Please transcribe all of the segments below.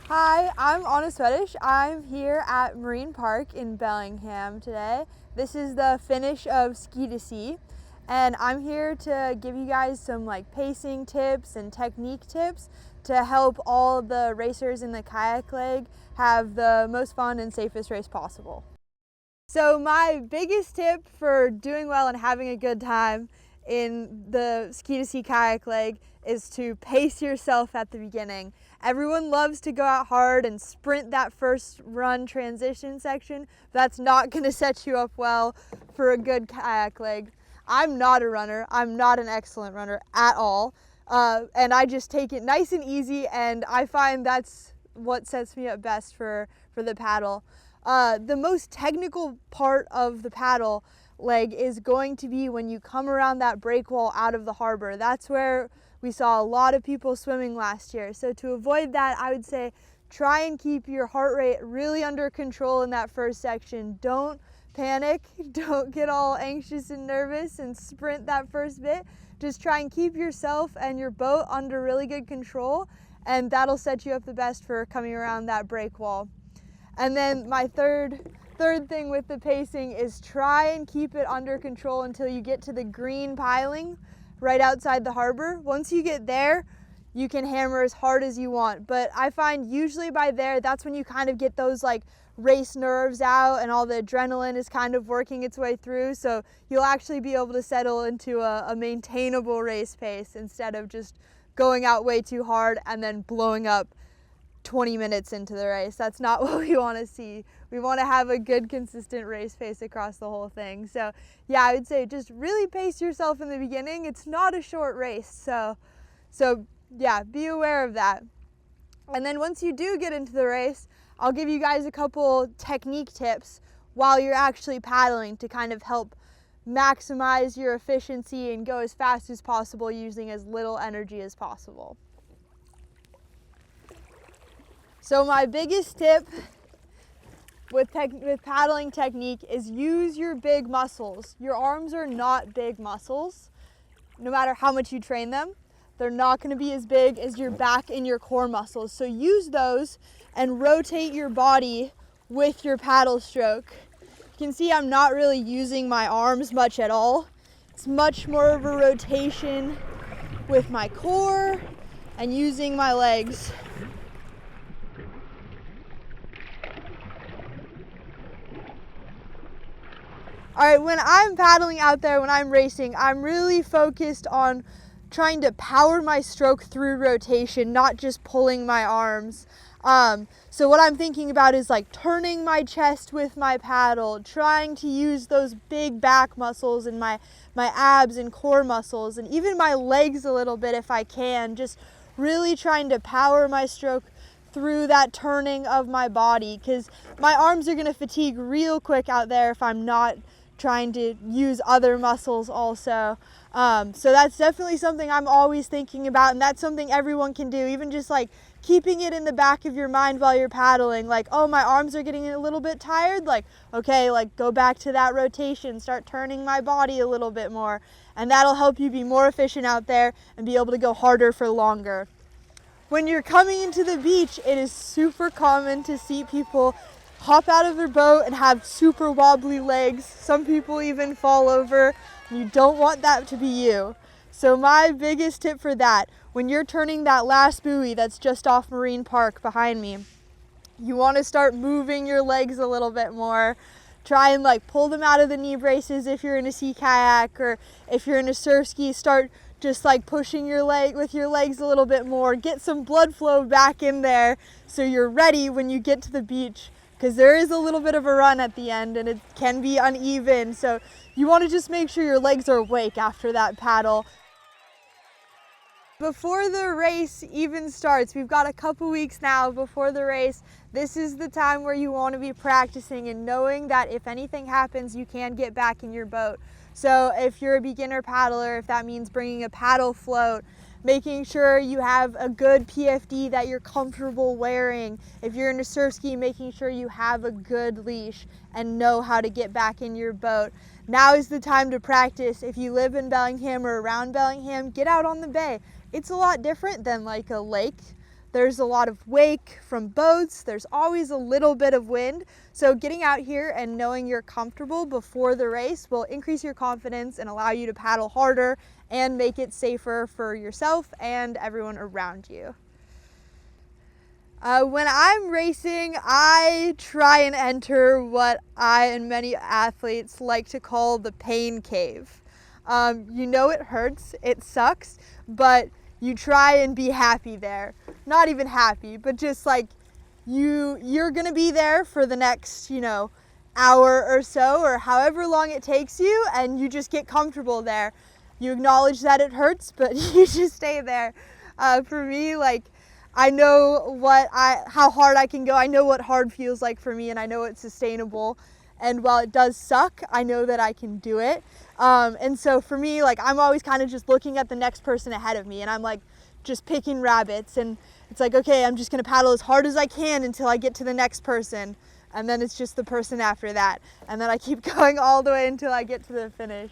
Hi, I'm Ana Swetish. I'm here at Marine Park in Bellingham today. This is the finish of Ski to Sea, and I'm here to give you guys some pacing tips and technique tips to help all the racers in the kayak-leg have the most fun and safest race possible. So my biggest tip for doing well and having a good time in the Ski to Sea kayak-leg is to pace yourself at the beginning. Everyone loves to go out hard and sprint that first run transition section. That's not going to set you up well for a good kayak-leg. I'm not a runner. I'm not an excellent runner at all. And I just take it nice and easy, and I find that's what sets me up best for the paddle. The most technical part of the paddle leg is going to be when you come around that break wall out of the harbor. That's where we saw a lot of people swimming last year. So to avoid that, I would say try and keep your heart rate really under control in that first section. Don't panic, don't get all anxious and nervous and sprint that first bit. Just try and keep yourself and your boat under really good control, and that'll set you up the best for coming around that break wall. And then my third thing with the pacing is try and keep it under control until you get to the green piling right outside the harbor. Once you get there, you can hammer as hard as you want. But I find usually by there, that's when you kind of get those race nerves out and all the adrenaline is kind of working its way through. So you'll actually be able to settle into a maintainable race pace instead of just going out way too hard and then blowing up 20 minutes into the race. That's not what we want to see. We want to have a good, consistent race pace across the whole thing. So yeah, I would say just really pace yourself in the beginning. It's not a short race, so yeah, be aware of that. And then once you do get into the race, I'll give you guys a couple technique tips while you're actually paddling to kind of help maximize your efficiency and go as fast as possible using as little energy as possible. So my biggest tip with paddling technique is use your big muscles. Your arms are not big muscles. No matter how much you train them, they're not going to be as big as your back and your core muscles. So use those and rotate your body with your paddle stroke. You can see I'm not really using my arms much at all. It's much more of a rotation with my core and using my legs. All right, when I'm paddling out there, when I'm racing, I'm really focused on trying to power my stroke through rotation, not just pulling my arms. So what I'm thinking about is turning my chest with my paddle, trying to use those big back muscles and my abs and core muscles, and even my legs a little bit if I can, just really trying to power my stroke through that turning of my body, because my arms are going to fatigue real quick out there if I'm not trying to use other muscles also. So that's definitely something I'm always thinking about, and that's something everyone can do, even just keeping it in the back of your mind while you're paddling, oh, my arms are getting a little bit tired, okay, go back to that rotation, start turning my body a little bit more, and that'll help you be more efficient out there and be able to go harder for longer. When you're coming into the beach, it is super common to see people hop out of their boat and have super wobbly legs. Some people even fall over. You don't want that to be you. So my biggest tip for that, when you're turning that last buoy that's just off Marine Park behind me, you want to start moving your legs a little bit more. Try and pull them out of the knee braces if you're in a sea kayak, or if you're in a surfski, start just pushing your leg with your legs a little bit more. Get some blood flow back in there so you're ready when you get to the beach, because there is a little bit of a run at the end and it can be uneven. So you want to just make sure your legs are awake after that paddle. Before the race even starts, we've got a couple weeks now before the race. This is the time where you want to be practicing and knowing that if anything happens, you can get back in your boat. So if you're a beginner paddler, if that means bringing a paddle float, making sure you have a good PFD that you're comfortable wearing. If you're in a surfski, making sure you have a good leash and know how to get back in your boat. Now is the time to practice. If you live in Bellingham or around Bellingham, get out on the bay. It's a lot different than a lake. There's a lot of wake from boats. There's always a little bit of wind. So getting out here and knowing you're comfortable before the race will increase your confidence and allow you to paddle harder and make it safer for yourself and everyone around you. When I'm racing, I try and enter what I and many athletes like to call the pain cave. You know it hurts, it sucks, but you try and be happy there. Not even happy, but just like you're gonna be there for the next, hour or so, or however long it takes you, and you just get comfortable there. You acknowledge that it hurts, but you just stay there. For me, I know how hard I can go. I know what hard feels like for me, and I know it's sustainable. And while it does suck, I know that I can do it. And so for me, I'm always kind of just looking at the next person ahead of me, and I'm just picking rabbits. And it's okay, I'm just gonna paddle as hard as I can until I get to the next person. And then it's just the person after that. And then I keep going all the way until I get to the finish.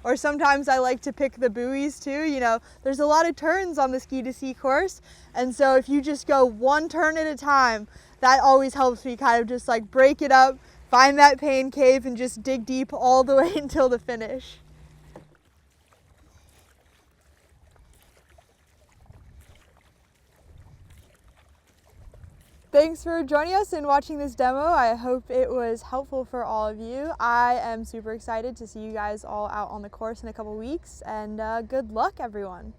Or sometimes I like to pick the buoys too. There's a lot of turns on the ski to sea course. And so if you just go one turn at a time, that always helps me kind of just break it up, find that pain cave, and just dig deep all the way until the finish. Thanks for joining us and watching this demo. I hope it was helpful for all of you. I am super excited to see you guys all out on the course in a couple weeks, and good luck, everyone.